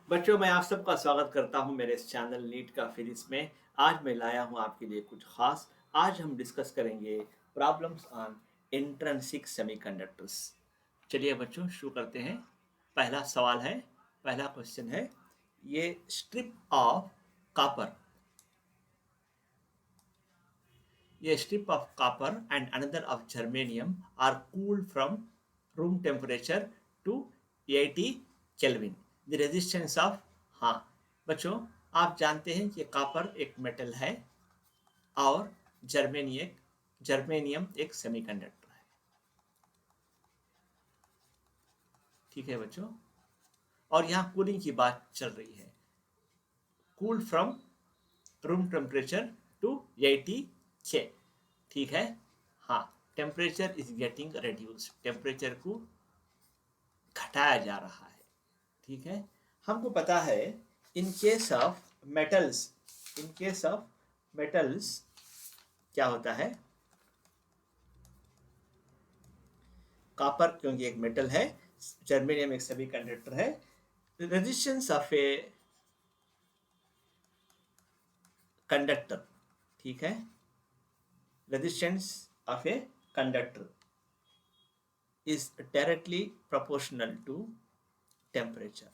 बच्चों, मैं आप सबका स्वागत करता हूं मेरे इस चैनल नीट का फिजिक्स में। आज मैं लाया हूं आपके लिए कुछ खास। आज हम डिस्कस करेंगे प्रॉब्लम्स ऑन इंट्रिंसिक सेमीकंडक्टर्स। चलिए बच्चों, शुरू करते हैं। पहला सवाल है, पहला क्वेश्चन है, ये स्ट्रिप ऑफ कॉपर, ये strip of copper and another of germanium are cooled from room temperature to 80 kelvin. The resistance of, हाँ बच्चों, आप जानते हैं कि कॉपर एक मेटल है और जर्मेनियम एक सेमीकंडक्टर है। ठीक है बच्चों, और यहाँ कूलिंग की बात चल रही है। Cool from room temperature to 80 K, ठीक है। हाँ, temperature is getting reduce, temperature को घटाया जा रहा है। ठीक है, हमको पता है in case of metals, in case of metals क्या होता है, कॉपर क्योंकि एक मेटल है, जर्मेनियम एक सेमीकंडक्टर है, रेजिस्टेंस ऑफ ए कंडक्टर, ठीक है, resistance of a conductor is directly proportional to temperature.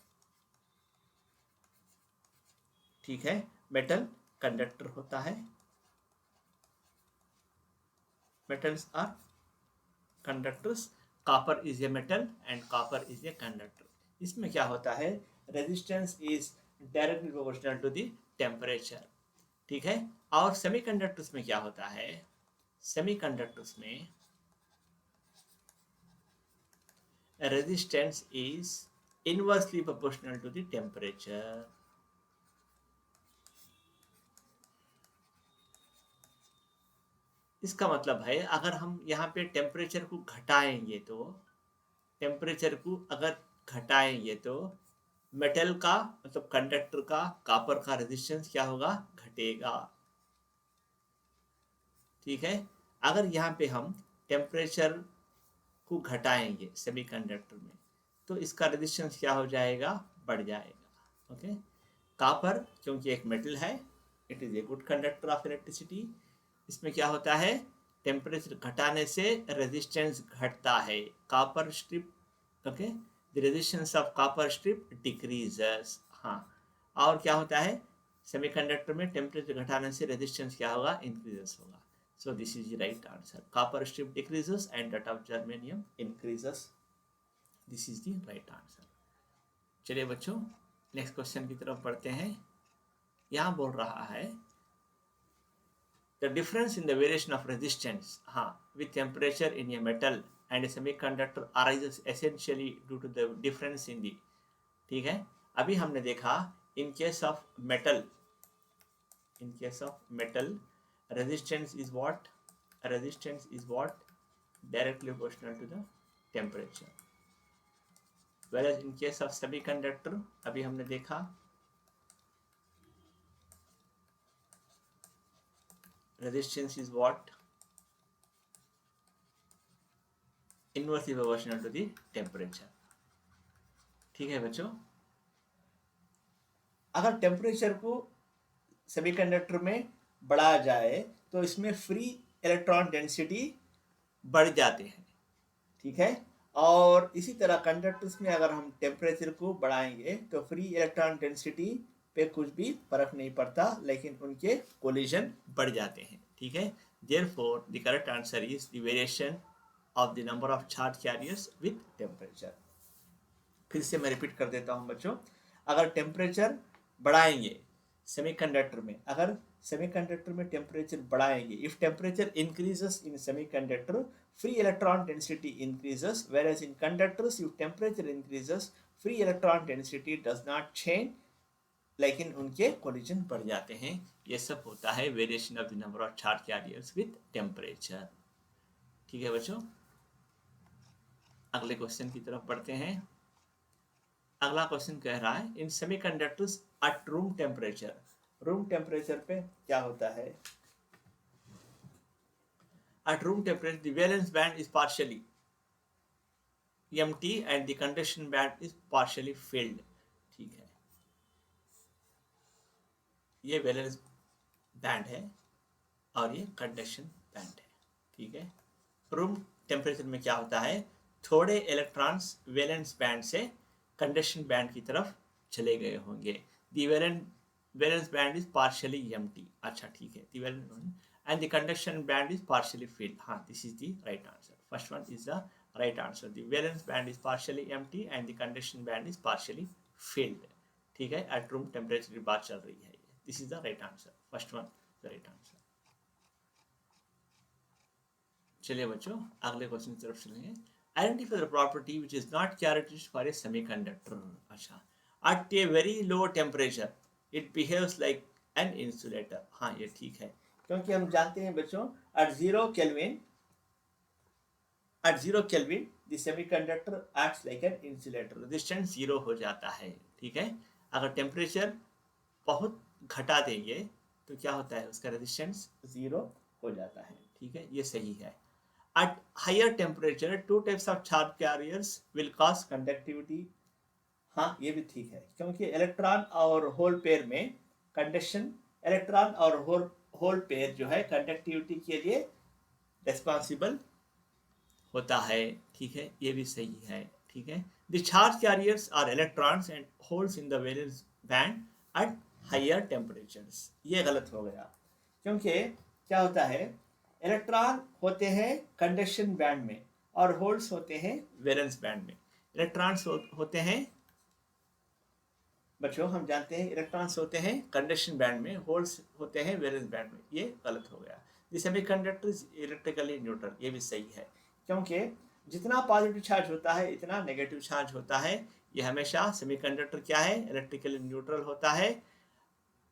ठीक है, मेटल कंडक्टर होता है, metals are conductors, copper is a metal and copper is a conductor। इसमें क्या होता है, resistance is directly proportional to the temperature। ठीक है, और सेमीकंडक्टर्स में क्या होता है, सेमीकंडक्टर्स में resistance is inversely proportional to the temperature। इसका मतलब है अगर हम यहाँ पे टेम्परेचर को घटाएंगे तो, टेम्परेचर को अगर घटाएंगे तो मेटल का मतलब कंडक्टर का, कॉपर का रेजिस्टेंस क्या होगा, घटेगा। ठीक है, अगर यहाँ पे हम टेम्परेचर को घटाएंगे सेमीकंडक्टर में तो इसका रेजिस्टेंस क्या हो जाएगा, बढ़ जाएगा। ओके, कॉपर क्योंकि एक मेटल है, it is a good conductor of electricity. इसमें क्या होता है, टेम्परेचर घटाने से रेजिस्टेंस घटता है, copper strip, okay, the resistance of copper strip decreases. हाँ, और क्या होता है, सेमीकंडक्टर में टेम्परेचर घटाने से रेजिस्टेंस क्या होगा, इंक्रीजेस होगा। So this is the right answer. Copper strip decreases and that of germanium increases. This is the right answer. चलिए बच्चों, नेक्स्ट क्वेश्चन की तरफ बढ़ते हैं। यहाँ बोल रहा है the difference in the variation of resistance, हाँ, with temperature in a metal and a semiconductor arises essentially due to the difference in the, ठीक है, अभी हमने देखा in case of metal, in case of metal resistance is what, resistance is what, directly proportional to the temperature, whereas in case of semiconductor अभी हमने देखा resistance is what, inversely proportional to the temperature। ठीक है बच्चों, अगर temperature को semiconductor में बढ़ाया जाए तो इसमें फ्री इलेक्ट्रॉन डेंसिटी बढ़ जाते हैं। ठीक है, और इसी तरह कंडक्टर्स में अगर हम टेम्परेचर को बढ़ाएंगे तो फ्री इलेक्ट्रॉन डेंसिटी पे कुछ भी फर्क नहीं पड़ता, लेकिन उनके कोलिजन बढ़ जाते हैं। ठीक है, therefore the correct answer is the variation of the number of charge carriers with temperature. फिर से मैं रिपीट कर देता हूं बच्चों, अगर टेम्परेचर बढ़ाएंगे सेमीकंडक्टर में, अगर सेमीकंडक्टर में टेम्परेचर बढ़ाएंगे, if temperature increases in semiconductor free electron density increases, whereas in conductors if temperature increases free electron density does not change, लेकिन उनके कोलिजन बढ़ जाते हैं। ये सब होता है variation of the number of charge carriers with temperature. ठीक है बच्चों, अगले क्वेश्चन की तरफ बढ़ते हैं। अगला क्वेश्चन कह रहा है in semiconductors at room temperature, room temperature पे क्या होता है, at room temperature the valence band is partially empty and the conduction band is partially filled। ठीक है, ये वैलेंस बैंड है और ये कंडक्शन बैंड है, ठीक है। रूम टेम्परेचर में क्या होता है, थोड़े इलेक्ट्रॉन्स वैलेंस बैंड से कंडक्शन बैंड की तरफ चले गए होंगे। दी valence band is partially empty, अच्छा ठीक है, दी valence and the conduction band is partially filled. This is the right answer. First one is the right answer. The valence band is partially empty and the conduction band is partially filled. ठीक है, at room temperature की बात चल रही है। This is the right answer. First one the right answer. चलिए बच्चों अगले क्वेश्चन की तरफ चलेंगे। Identify the property which is not characteristic for a semiconductor. अच्छा, at a very low temperature it behaves like an insulator. हाँ ये ठीक है, क्योंकि हम जानते हैं बच्चों at 0 Kelvin the semiconductor acts like an insulator, resistance 0 हो जाता है, ठीक है। अगर टेम्परेचर बहुत घटा देंगे तो क्या होता है, उसका रेजिस्टेंस 0 हो जाता है, ठीक है, ये सही है। At higher temperature two types of charge carriers will cause conductivity. हाँ ये भी ठीक है, क्योंकि इलेक्ट्रॉन और होल पेयर में कंडक्शन, इलेक्ट्रॉन और होल पेयर जो है कंडक्टिविटी के लिए रिस्पॉन्सिबल होता है, ठीक है, ये भी सही है, ठीक है। The charge carriers are electrons and holes in the valence band at higher temperatures, ये गलत हो गया, क्योंकि क्या होता है, इलेक्ट्रॉन होते हैं कंडक्शन बैंड में और होल्स होते हैं वैलेंस बैंड में। इलेक्ट्रॉन्स होते हैं बच्चों, हम जानते हैं इलेक्ट्रॉन्स होते हैं कंडक्शन बैंड में, होल्स होते हैं वैलेंस बैंड में, ये गलत हो गया। The semiconductor is electrically neutral, ये भी सही है, क्योंकि जितना पॉजिटिव चार्ज होता है इतना नेगेटिव चार्ज होता है। ये हमेशा सेमीकंडक्टर क्या है, इलेक्ट्रिकली न्यूट्रल होता है।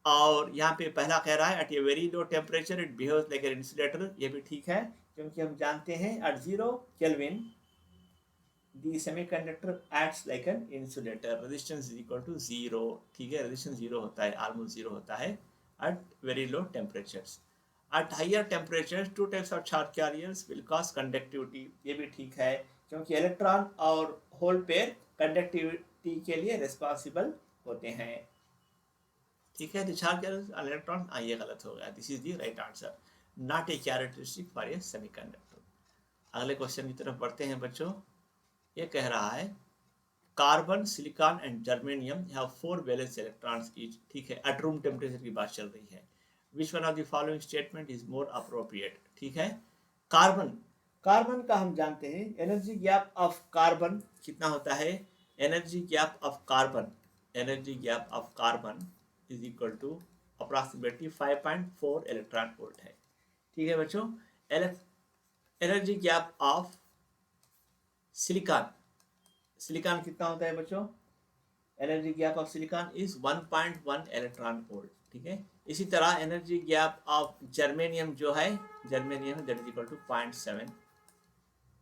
और यहाँ पे पहला कह रहा है at a very low temperature it behaves like an insulator, ये भी ठीक है, क्योंकि हम जानते हैं at 0 kelvin the semiconductor acts like an insulator, resistance is equal to 0, ठीक है, resistance 0 होता है, almost 0 होता है at very low temperatures. At higher temperatures two types of charge carriers will cause conductivity, ये भी ठीक है, क्योंकि इलेक्ट्रॉन और होल पेयर कंडक्टिविटी के लिए रिस्पॉन्सिबल होते हैं, ठीक है। चार्ज कैरियर्स इलेक्ट्रॉन, ये गलत हो गया, this is the right answer, not a characteristic for a semiconductor. अगले क्वेश्चन की तरफ बढ़ते हैं बच्चों। ये कह रहा है carbon, silicon and germanium have 4 valence electrons each, ठीक है, एट रूम टेम्परेचर की बात चल रही है। Which one of the following statement is more appropriate, ठीक है। कार्बन का हम जानते हैं एनर्जी गैप ऑफ कार्बन कितना होता है, energy gap of carbon is equal to approximately 5.4 electron volt है, ठीक है बच्चों। एनर्जी गैप ऑफ सिलिकॉन कितना होता है बच्चों, energy gap of silicon is 1.1 electron volt, ठीक है। इसी तरह एनर्जी गैप ऑफ जर्मेनियम जो है, germanium that is equal to 0.7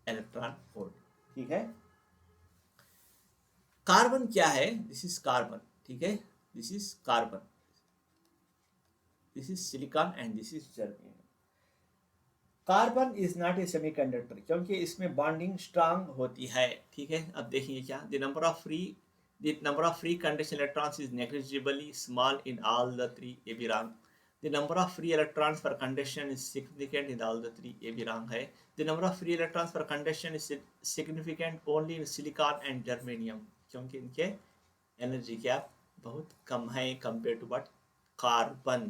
electron volt, ठीक है। कार्बन क्या है, दिस इज कार्बन, ठीक है, this is carbon, this is silicon and this is germanium. Carbon is not a semiconductor, क्योंकि इसमें बॉन्डिंग स्ट्रांग होती है, ठीक है। अब देखिए क्या, the number of free conduction electrons is negligibly small in all the three, ये भी wrong. The number of free electrons for conduction is significant in all the three, ये भी रॉन्ग है। The number of free electrons for conduction is significant only in silicon and germanium, क्योंकि इनके energy gap बहुत कम है compare to what carbon,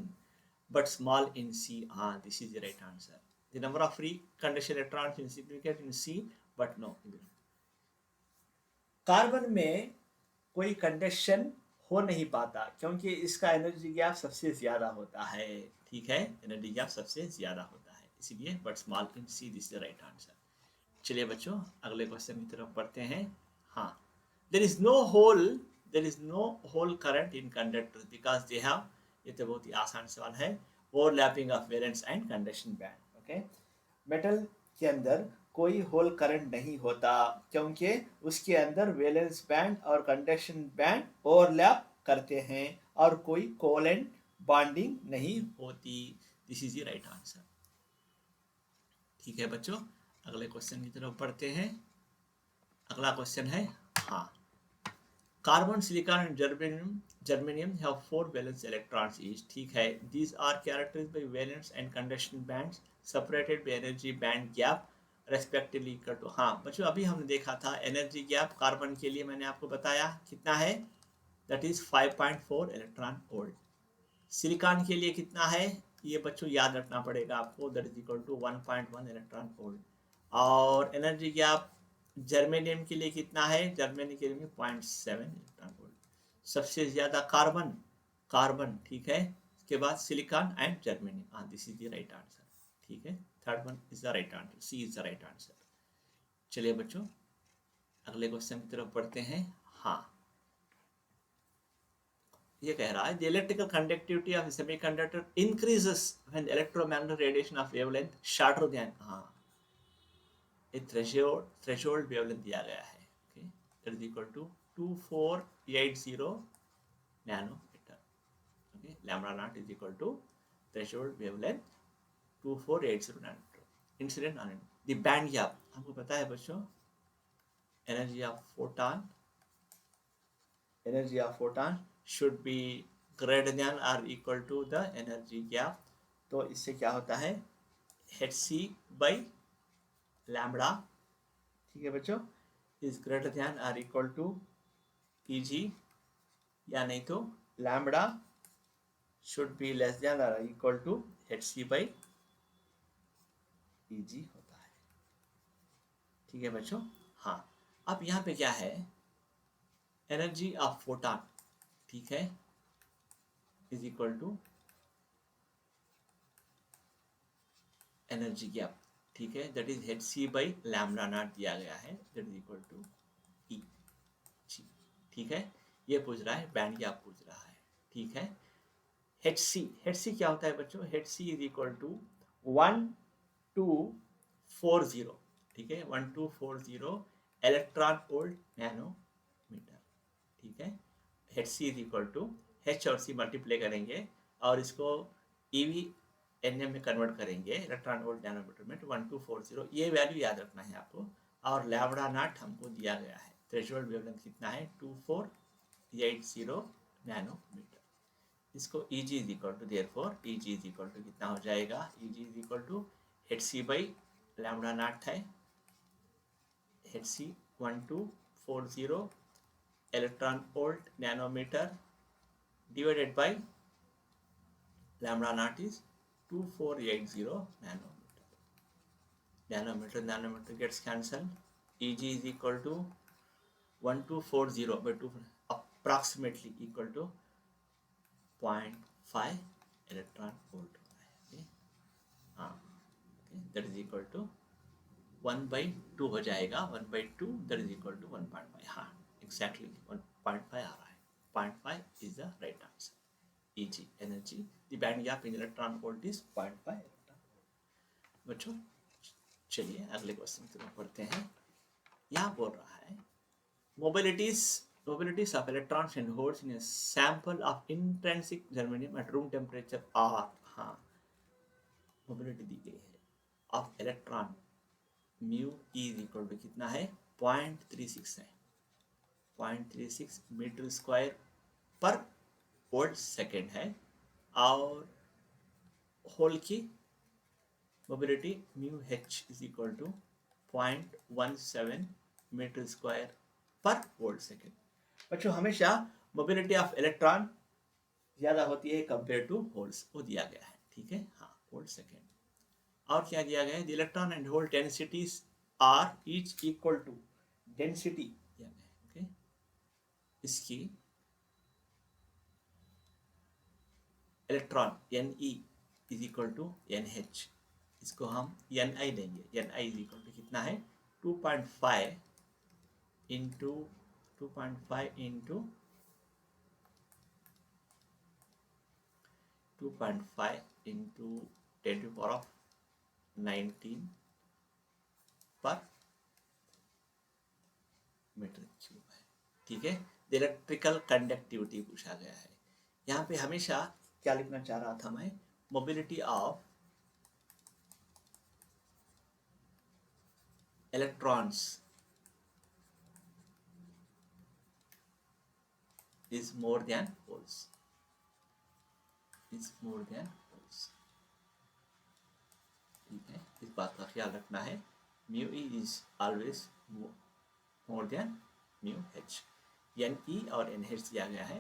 but small in C, this is the right answer. The number of free conduction electrons is significant in C, but no. Carbon में कोई conduction हो नहीं पाता, क्योंकि इसका एनर्जी गैप सबसे ज्यादा होता है, ठीक है, एनर्जी गैप सबसे ज्यादा होता है, इसीलिए but small in C, this is the right answer. चलिए बच्चों अगले क्वेश्चन की तरफ बढ़ते हैं। हाँ, there is no hole current in conductors because they have, ये तो बहुत ही आसान सवाल है, overlapping of valence and conduction band. Metal के अंदर कोई होल करंट नहीं होता, क्योंकि उसके अंदर वैलेंस बैंड और कंडक्शन बैंड ओवरलैप करते हैं और कोई कोवेलेंट बॉन्डिंग नहीं होती, this is the right answer, ठीक है बच्चों। अगले क्वेश्चन की तरफ बढ़ते हैं। अगला क्वेश्चन है, हाँ, carbon, silicon and germanium have 4 valence electrons each, ठीक है। These are characterized by valence and conduction bands separated by energy band gap respectively equal to. हाँ बच्चों, अभी हमने देखा था एनर्जी गैप कार्बन के लिए, मैंने आपको बताया कितना है, that is 5.4 electron volt. Silicon के लिए कितना है, ये बच्चों याद रखना पड़ेगा आपको, that is equal to 1.1 electron volt. और एनर्जी गैप जर्मेनियम के लिए कितना है, जर्मेनियम के लिए 0.7 इलेक्ट्रॉन वोल्ट। सबसे ज्यादा कार्बन, कार्बन ठीक है, इसके बाद सिलिकॉन एंड जर्मेनियम। हाँ, this is the right answer, ठीक है। Third one is the right answer, C is the right answer. चलिए बच्चों अगले क्वेश्चन की तरफ बढ़ते हैं। हाँ, ये कह रहा है the electrical conductivity of semiconductor increases when electromagnetic radiation of wavelength shorter than, हाँ, एक थ्रेशोल्ड वेवलेंथ दिया गया है, okay, that is equal to 2480 nanometre, okay. Lambda naught is equal to threshold wavelength 2480 nanometre. Incident on the band gap, हमको पता है बच्चों, energy of photon, energy of photon should be greater than or equal to the energy gap। तो इससे क्या होता है, hc by lambda, ठीक है बच्चों, is greater than or equal to Eg, या नहीं तो lambda should be less than or equal to hc by Eg होता है, ठीक है बच्चों। हाँ, अब यहाँ पे क्या है, एनर्जी ऑफ फोटॉन, ठीक है, is equal to energy gap, ठीक है, that is H C by lambda naught दिया गया है, that is equal to E G, ठीक है। ये पूछ रहा है, बैंड गैप पूछ रहा है, ठीक है। एच सी क्या होता है बच्चों, H C is equal to 1240, ठीक है, 1240 इलेक्ट्रॉन वोल्ट नैनोमीटर, ठीक है। H C is equal to, H और सी मल्टीप्लाई करेंगे और इसको ईवी एनएम में कन्वर्ट करेंगे, इलेक्ट्रॉन वोल्ट नैनोमीटर में, 1240, ये वैल्यू याद रखना है आपको। और लैम्ब्डा नॉट हमको दिया गया है, थ्रेशोल्ड वेवलेंथ कितना है, 2480 नैनोमीटर। इसको Eg is equal to, therefore Eg is equal to कितना हो जाएगा, Eg is equal to H C by lambda naught है, H C 1240 electron volt nanometre divided by lambda naught is 2480 nanometer. Nanometer gets cancelled. Eg is equal to 1240 by 2, approximately equal to 0.5 electron volt. Okay, okay, that is equal to 1 by 2 हो जाएगा, 1 by 2 that is equal to 1.5, हाँ exactly 1.5 आ रहा है, 0.5 is the right answer. Eg energy, the band gap in electron volt is 0.5 electron volt। बच्चों चलिए अगले question की तरफ बढ़ते हैं। यहाँ बोल रहा है mobilities of electrons and holes in a sample of intrinsic germanium at room temperature are, हाँ, मोबिलिटी दी गई है of electron, mu is equal to कितना है, 0.36 है, 0.36 metre square per volt second है। और होल की mobility mu H is equal to 0.17 metre square per volt second. बच्चों हमेशा मोबिलिटी ऑफ इलेक्ट्रॉन ज़्यादा होती है कंपेयर टू होल्स, वो दिया गया है, ठीक है, हाँ, वोल्ट सेकेंड। और क्या दिया गया है, the electron and hole densities are each equal to, density दिया गया है, ओके, इसकी electron N E is equal to N H, इसको हम एन आई लेंगे, N I is equal to कितना है, 2.5 into 2.5 into 2.5 into 10 to power of 19 per metre cube है, ठीक है। इलेक्ट्रिकल कंडक्टिविटी पूछा गया है। यहाँ पे हमेशा क्या लिखना चाह रहा था मैं, mobility of electrons is more than poles, is more than poles। ठीक है, इस बात का ख्याल रखना है। Mu E is always more than mu H. N E और एन एच दिया गया है,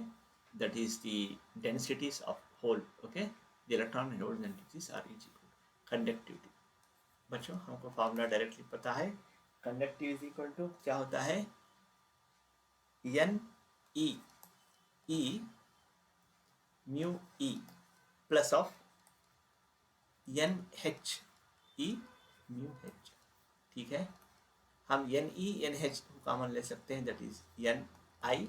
that is the densities of hole. Okay, the electron and hole densities are is equal. Conductivity बच्चों हमको फार्मूला डायरेक्टली पता है। कंडक्टिव इज इक्वल टू क्या होता है, N E mu E plus of N H E mu H. ठीक है, हम एन ई एन एच को कॉमन ले सकते हैं, that is N I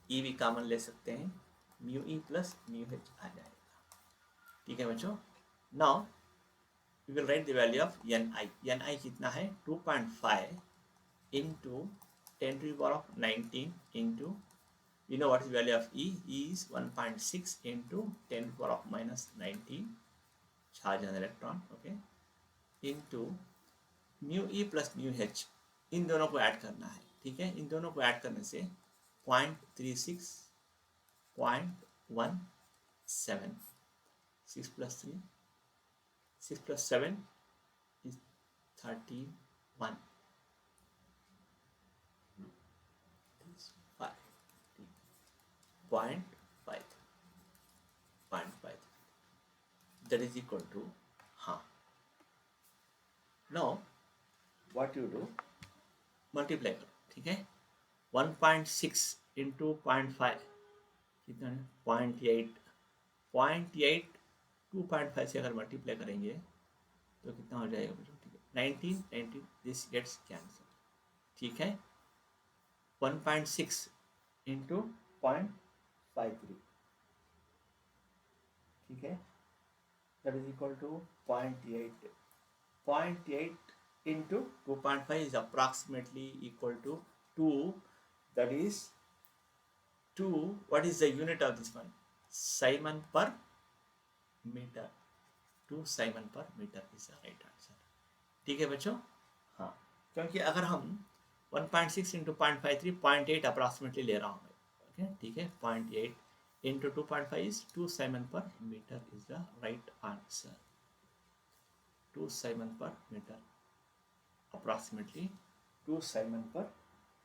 E भी कॉमन ले सकते हैं, mu E plus mu H आ जाएगा। ठीक है बच्चों, now we will write the value of N I. N I कितना है, 2.5 into 10 to the power of 19 into, you know what is the value of E? E is 1.6 into 10 to the power of minus 19 charge on electron, okay, into mu E plus mu H। इन दोनों को add करना है। ठीक है, इन दोनों को add करने से 0.36 0.17, 6 plus 3, 6 plus 7 is 31, 0.5 that is equal to, हाँ, now what you do, multiply करो। ठीक है, 1.6 into 0.5 कितना है, 0.8, 0.8 2.5 से अगर मल्टीप्लाई करेंगे तो कितना हो जाएगा बच्चों, ठीक है, 19 दिस गेट्स कैंसल। ठीक है, 1.6 into 0.53, ठीक है, that is equal to 0.8, 0.8 into 2.5 is approximately equal to 2, that is 2, what is the unit of this one, Simon per meter, 2 Simon per meter is the right answer। ठीक है बच्चों, हाँ, क्योंकि अगर हम 1.6 into 0.53, 0.8 अप्रॉक्सीमेटली ले रहा हूँ मैं, ओके, ठीक है, 0.8 into 2.5 is 2 Simon per meter is the right answer, 2 Simon per meter, approximately 2 Simon per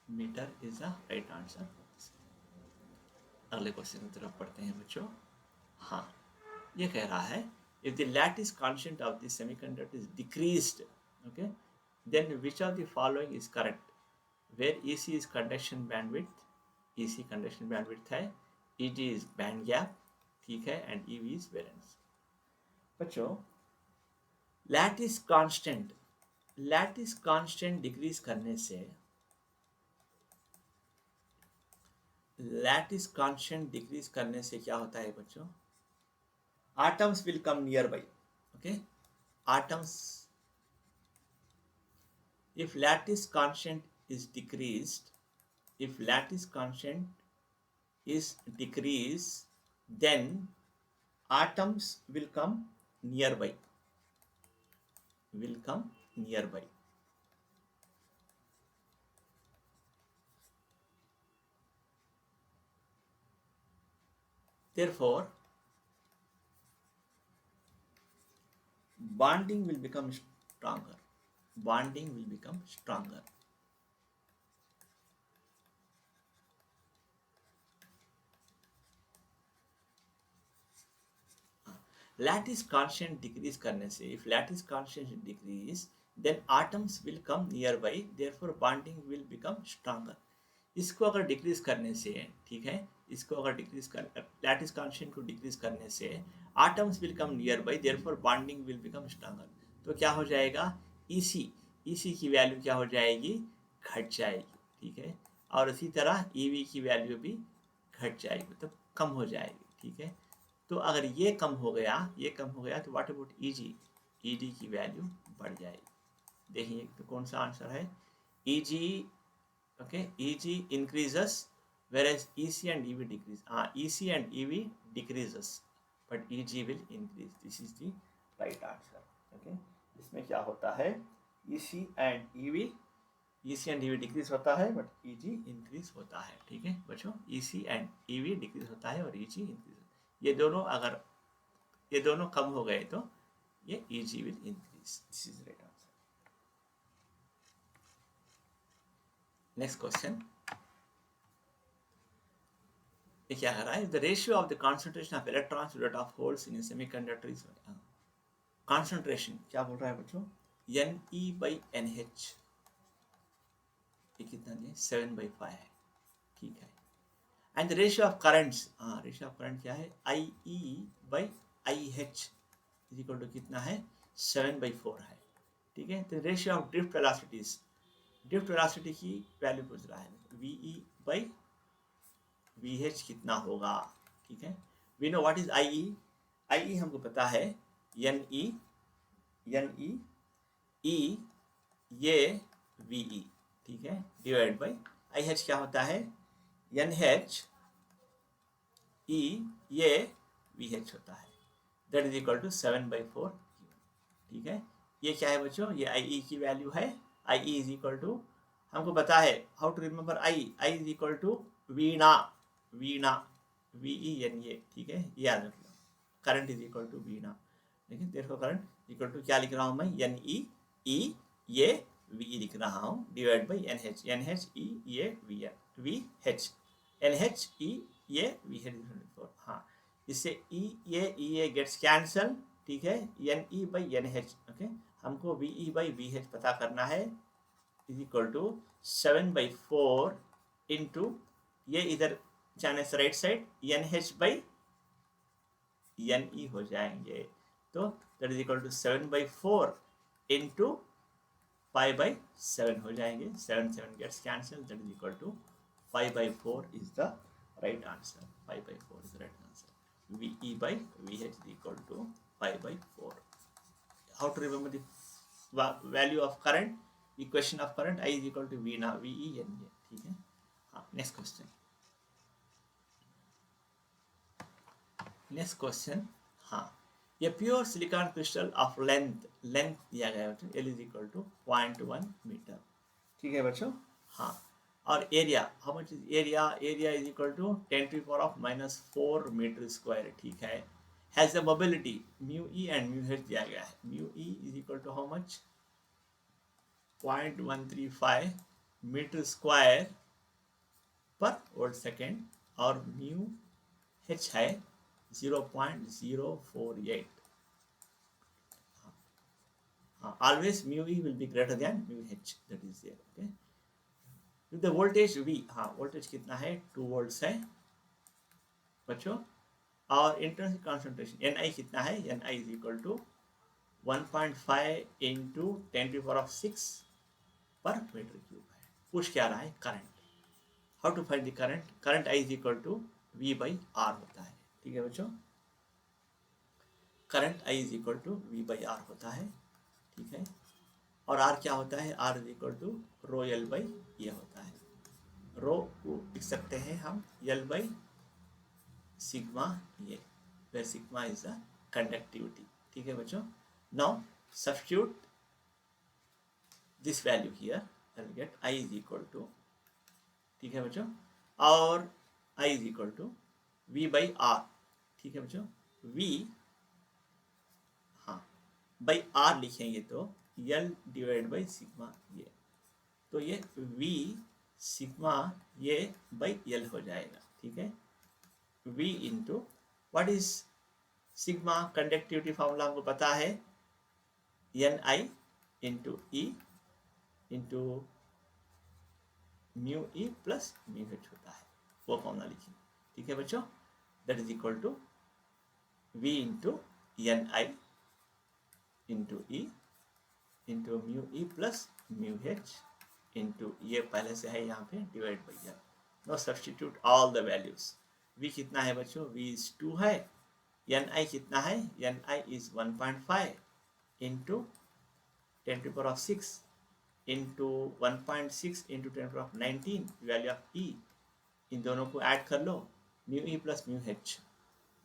meter is the right answer। अगले क्वेश्चन की तरफ पढ़ते हैं बच्चों। हाँ, ये कह रहा है if the lattice constant of the semiconductor is decreased, okay, then which of the following is correct, where EC is conduction bandwidth, EC conduction bandwidth है, EG is band gap, ठीक है, and EV is valence। बच्चों lattice constant decrease करने से, lattice constant decrease करने से क्या होता है बच्चों, atoms will come nearby, okay, atoms, if lattice constant is decreased, if lattice constant is decreased, then atoms will come nearby, will come nearby। Therefore bonding will become stronger, bonding will become stronger। Lattice constant decrease करने से, if lattice constant decrease, then atoms will come nearby, therefore bonding will become stronger। इसको अगर decrease करने से, ठीक है, इसको अगर डिक्रीज कर, लैटिस कांस्टेंट को डिक्रीज करने से atoms will come near by, therefore bonding will become stronger. तो क्या हो जाएगा, EC की वैल्यू क्या हो जाएगी, घट जाएगी। ठीक है, और इसी तरह EV की वैल्यू भी घट जाएगी, मतलब कम हो जाएगी। ठीक है, तो अगर ये कम हो गया, ये कम हो गया, तो व्हाट अबाउट ED की वैल्यू बढ़ जाएगी। देखिए तो कौन सा आंसर है, EG, okay, EG increases whereas EC and EV decrease, EC and EV decreases but EG will increase, this is the right answer। okay, इसमें क्या होता है, EC and EV, EC and EV decrease होता है but EG increase होता है। ठीक है बच्चों, EC एंड EV डिक्रीज होता है और EG इंक्रीज। ये दोनों कम हो गए तो ये EG will increase. This is right answer. Next question, ये क्या कह रहा है? The ratio of the concentration of electrons to that of holes in semiconductor is, concentration क्या बोल रहा है बच्चों? Ne/NH, ये कितना दिया? 7/5 है। ठीक है। And the ratio of currents, ratio of current क्या है? IE/IH इज इक्वल टू कितना है? 7/4 है। ठीक है। तो ratio of drift velocities, drift velocity की वैल्यू पूछ रहा है। VE/VH कितना होगा? ठीक है। We know what is IE। IE हमको पता है NE E ये VE, ठीक है, डिवाइड बाई IH क्या होता है? NH E ये VH होता है, दैट इज इक्वल टू 7/4। ठीक है। ये क्या है बच्चों? ये IE की वैल्यू है। IE इज इक्वल टू, हमको पता है how to remember I is equal to वीणा, VENA। ठीक है, ये याद रख लो। करंट इज इक्वल टू वीणा। देखिए देखो, करंट इक्वल टू क्या लिख रहा हूँ मैं? NE E ये VE लिख रहा हूँ, डिवाइड बाई NH E ये VH, NH E ये VH। हाँ, इससे E गेट्स कैंसल। ठीक है, NE/NH। ओके, हमको VE/VH पता करना है, इज इक्वल टू 7/4 इंटू ये इधर जाने से राइट साइड NH/NE हो जाएंगे। तो that is equal to 7/4 into 5/7 हो जाएंगे। 7 gets cancel, that is equal to 5/4 is the right answer. 5/4 is the right answer. VE/VH is equal to 5/4. How to remember the value of current? Equation of current, I is equal to V ना, VENA। ठीक है। हाँ, next question। Next question, हाँ, ये pure silicon crystal of length दिया गया है, L is equal to 0.1 metre. ठीक है बच्चों। हाँ, और area, how much is area? Area is equal to 10⁻⁻⁴ metre square. ठीक है। Has the mobility μE and μH दिया गया है। μE is equal to how much? 0.135 metre square per volt second, और μH है 0.048। Always μE will be greater than μH, that is there। okay, with the voltage V, हाँ, voltage कितना है? 2 volts है बच्चों। और इंटरनल कॉन्सेंट्रेशन Ni कितना है? Ni is equal to 1.5 into 10⁻⁶ per metre cube है। पूछ क्या रहा है? Current. How to find the current? Current I is equal to V/R होता है। ठीक है बच्चों, current I is equal to V/R होता है। ठीक है। और R क्या होता है? R is equal to ρL/A होता है। रो को लिख सकते हैं हम L/σ A, where sigma is the conductivity। ठीक है बच्चों। Now substitute this value here, I'll get I is equal to, ठीक है बच्चों, और I is equal to V/R। ठीक है बच्चों, V, हाँ, बाई R लिखेंगे तो L डिवाइड बाई सिग्मा ये, तो ये V सिग्मा ये बाई L हो जाएगा। ठीक है। V into what is sigma? Conductivity formula हमको पता है, Ni into E into μE plus μH होता है, वो फॉर्मूला लिखिए। ठीक है बच्चों, that is equal to V into Ni into E into μE plus μH into ये पहले से है यहाँ पे, divide by R। Now substitute all the values. V कितना है बच्चों? V इज 2 है। Ni कितना है? Ni is 1.5 into 10⁻⁶ into 1.6 into 10⁻⁹, value of E। इन दोनों को ऐड कर लो, μE प्लस μH।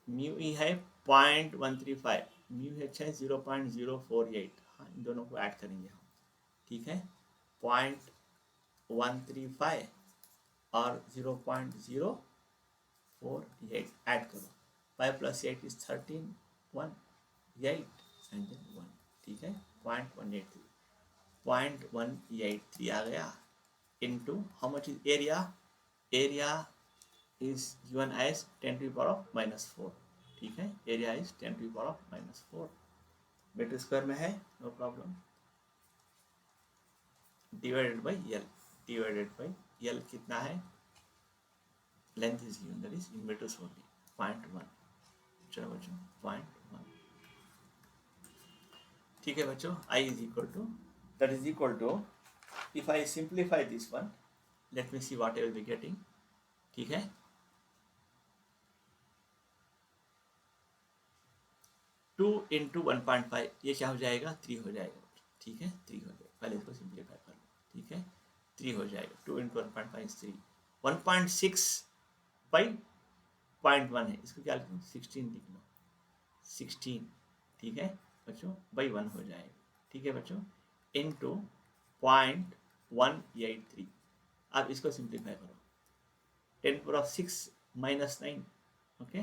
μE है 0.135, μH है 0.048। हाँ, इन दोनों को ऐड करेंगे हम। ठीक है, 135 और 0.048 ऐड करो, 5 + 8 is 13, 1 8 एंड देन 1, ठीक है, 0.183, 0.183 आ गया into how much is area? Area is given as 10⁻⁻4, ठीक है, area is 10⁻⁻4 मीटर स्क्वायर में है, no problem, divided by L कितना है, length is given that is in metres only 0.1, चलो बच्चों 0.1, ठीक है बच्चों, I is equal to, that is equal to, if I simplify this one, let me see what I will be getting, ठीक है, 2 × 1.5 ये क्या हो जाएगा, 3 हो जाएगा, ठीक है, 3 हो जाएगा, पहले इसको सिंप्लीफाई कर लो, ठीक है, 3 हो जाएगा, 2 × 1.5 is 3, 1.6 by 0.1 है, इसको क्या लिखूँ, 16 लिख लो, 16, ठीक है बच्चों, बाई 1 हो जाएगा, ठीक है बच्चों, इनटू 0.183, अब इसको सिंप्लीफाई करो, 10⁻6 - 9, ओके,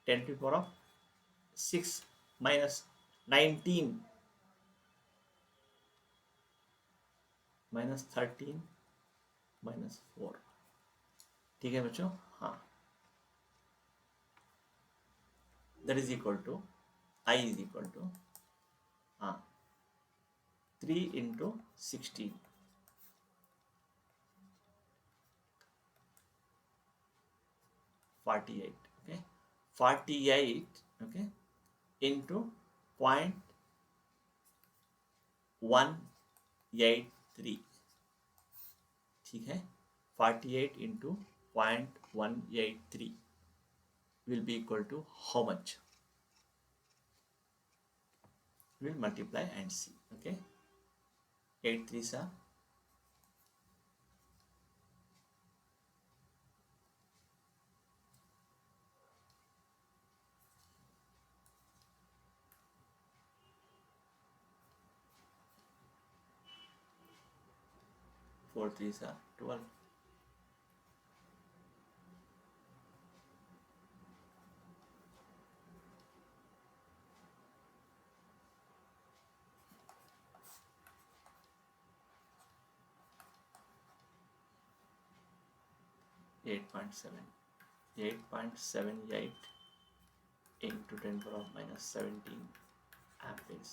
10⁻6 - 19 -13 -4, ठीक है बच्चों, हाँ, that is equal to, I is equal to, हाँ, 3 × 16, 48, okay, 48, okay, into 0.183, ठीक है, 48 into 0.183 will be equal to how much? We'll multiply and see, okay, 8 3s are 4 3s are 12, 8.78 into 10⁻⁻17 amperes,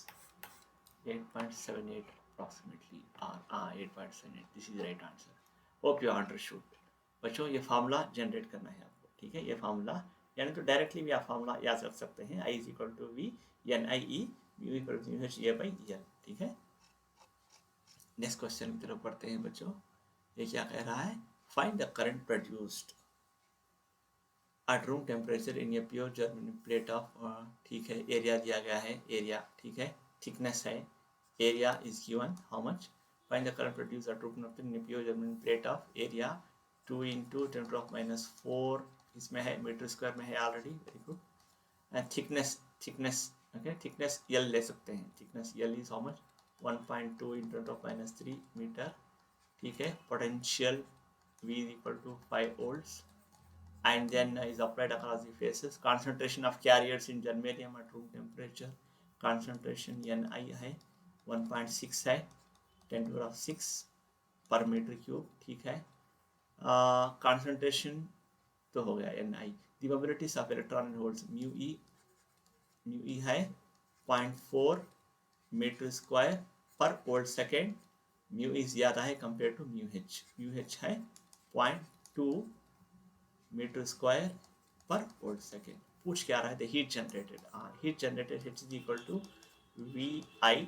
8.78 approximately, or 8.78, this is the right answer. Hope you understood. बच्चों ये formula generate करना है आपको, ठीक है, ये फार्मूला, यानी तो डायरेक्टली भी आप फार्मूला याद रख सकते हैं, I is equal to V NIE mu equal to h a by L, ठीक है। नेक्स्ट क्वेश्चन की तरफ पढ़ते हैं बच्चों, ये क्या कह रहा है, find the current produced at room temperature in a pure Germany plate of, ठीक है, एरिया दिया गया है, एरिया, ठीक है, थिकनेस है, area is given how much, find the current produced at room temperature in a pure Germany plate of area 2 × 10⁻⁻4, इसमें है, मीटर स्क्वायर में है already, very good, and thickness okay, thickness L ले सकते हैं, thickness L is how much, 1.2 × 10⁻³ metre, ठीक है, potential V is equal to 5 volts, and then is applied across the faces. Concentration of carriers in germanium at room temperature, concentration Ni है 1.6 है, 10⁻6 per meter cube, ठीक है, concentration तो हो गया Ni, the probabilities of electron and holes mu e है 0.4 metre square per volt second, mu E ज़्यादा है कंपेयर टू म्यू एच है 0.2 metre square per volt second. पूछ क्या रहा है, the heat generated, heat generated H is equal to VIT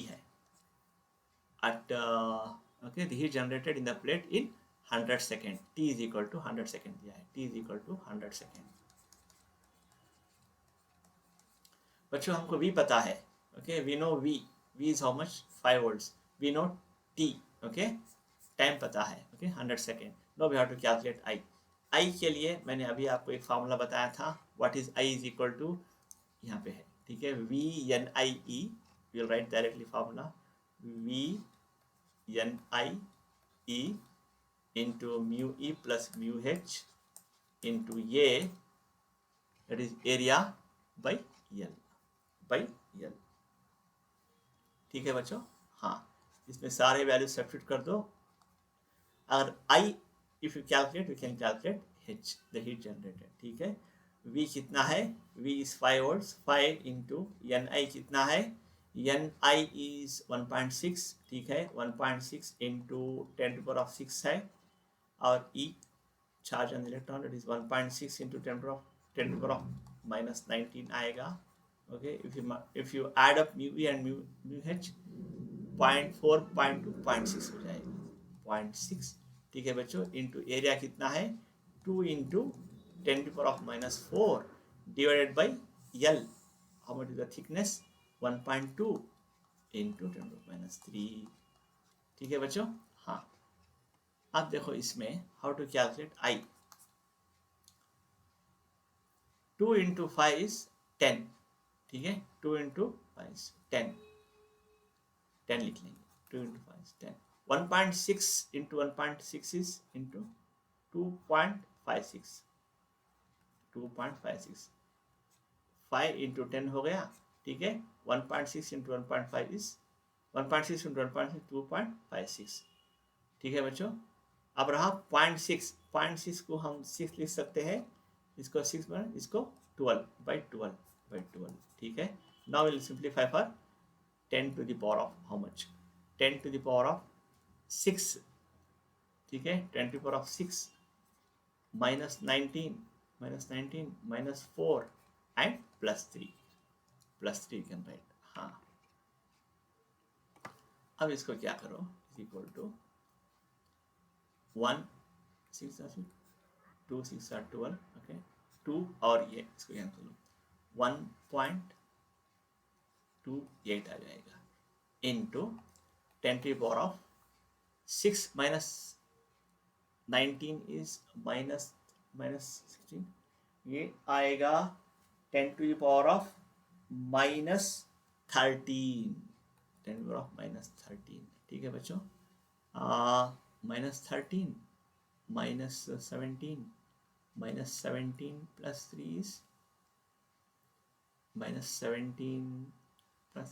है at okay, the heat generated in the plate in 100 second, T is equal to 100 second दिया है, T is equal to 100 second। बच्चों हमको V पता है, okay, we know V is how much, 5 volts, we know T, okay, time पता है, okay, 100 second, now we have to calculate I के लिए मैंने अभी आपको एक फार्मूला बताया था, what is I is equal to, यहाँ पे है, ठीक है, VNIE, we'll write directly formula, V NIE into mu E plus mu H into A, that is area by L by L। ठीक है बच्चों, हाँ इसमें सारे वैल्यू सब्स्टिट्यूट कर दो। अगर I if you calculate, you can calculate H, the heat generated। ठीक है, V कितना है, V is 5 volts, 5 into NI कितना है, NI is 1.6। ठीक है, 1.6 into 10 to the power of 6 है, और E charge on electron, it is 1.6 into 10 to the power of minus 19 आएगा। Okay, if you add up mu E and mu H, 0.4, 0.2, 0.6 हो जाएगा, 0.6। ठीक है बच्चों, इंटू एरिया कितना है, 2 into 10 to the power of minus 4 divided by L। How much is the thickness, 1.2 into 10 to the power minus 3। ठीक है बच्चों, हाँ अब देखो इसमें how to calculate I। 2 into 5 is 10। ठीक है, 2 इंटू 5 इज 10, 10 लिख लेंगे, 2 into 5 is 10। 1.6 into 1.6 is into 2.56, 2.56, 5 into 10 हो गया। ठीक है, 1.6 into 1.5 is 1.6 into 1.6, 2.56। ठीक है बच्चों, अब रहा 0.6, 0.6 को हम 6 लिख सकते हैं, इसको 6 बना, इसको 12 by 12। ठीक है, now we'll simplify for 10 to the power of how much, 10 to the power of 6। ठीक है, 10 to the power of 6 minus 19 minus 4 and plus 3 you can write। हाँ अब इसको क्या करो, is equal to 1 6 2 6 are 12। Okay, 2 और ये इसको कैंसिल करो, 1.28 आ जाएगा into 10 to the power of 6 minus 19 is minus 16, ये आएगा 10 to the power of minus 13, 10 to the power of minus 13। ठीक है बच्चों, minus 13 minus 17 plus 3 is minus 17 plus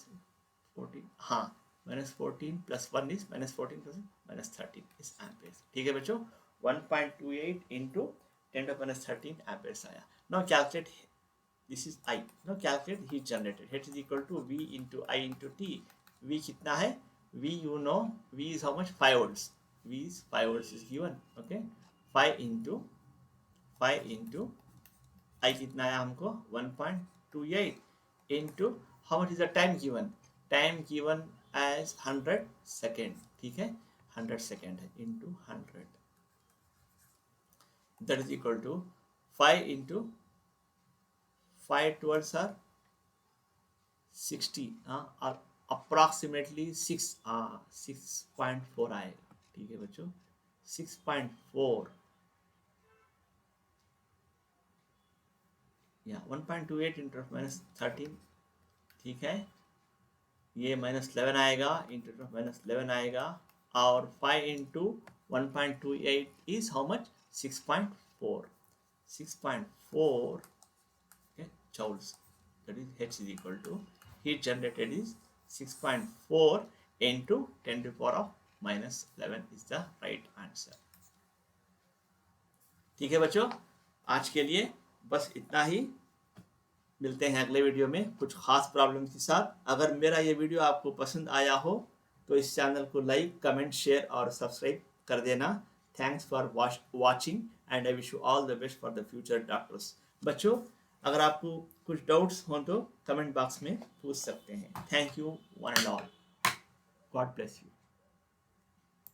14, हाँ minus 14 plus 1 is minus 14 plus minus 13 is amperes। ठीक है बच्चों, 1.28 into 10 to the minus 13 amperes आया। Now calculate, this is I, now calculate heat generated, H is equal to V into I into T। V कितना है, V you know, V is how much, 5 volts, V is 5 volts is given। okay, 5 into I कितना है हमको, 1.28 into how much is the time given, time given as 100 second। ठीक है, 100 second है into 100, that is equal to 5 into 5 12 are 60, और approximately 6.4 आएगा। ठीक है बच्चों, 6.4 या 1.28 इंटू minus 13। ठीक है, ये minus 11 आएगा, इंटू minus 11 आएगा, और 5 into 1.28 is how much, 6.4 joules, that is H is equal to, heat generated is 6.4 into 10 to the power of minus 11 is the right answer। ठीक है बच्चों, आज के लिए बस इतना ही, मिलते हैं अगले वीडियो में कुछ खास प्रॉब्लम के साथ। अगर मेरा ये वीडियो आपको पसंद आया हो तो इस चैनल को लाइक, कमेंट, शेयर और सब्सक्राइब कर देना। Thanks for watching and I wish you all the best for the future doctors. बच्चों, अगर आपको कुछ डाउट्स हो तो कमेंट बॉक्स में पूछ सकते हैं। Thank you one and all, God bless you.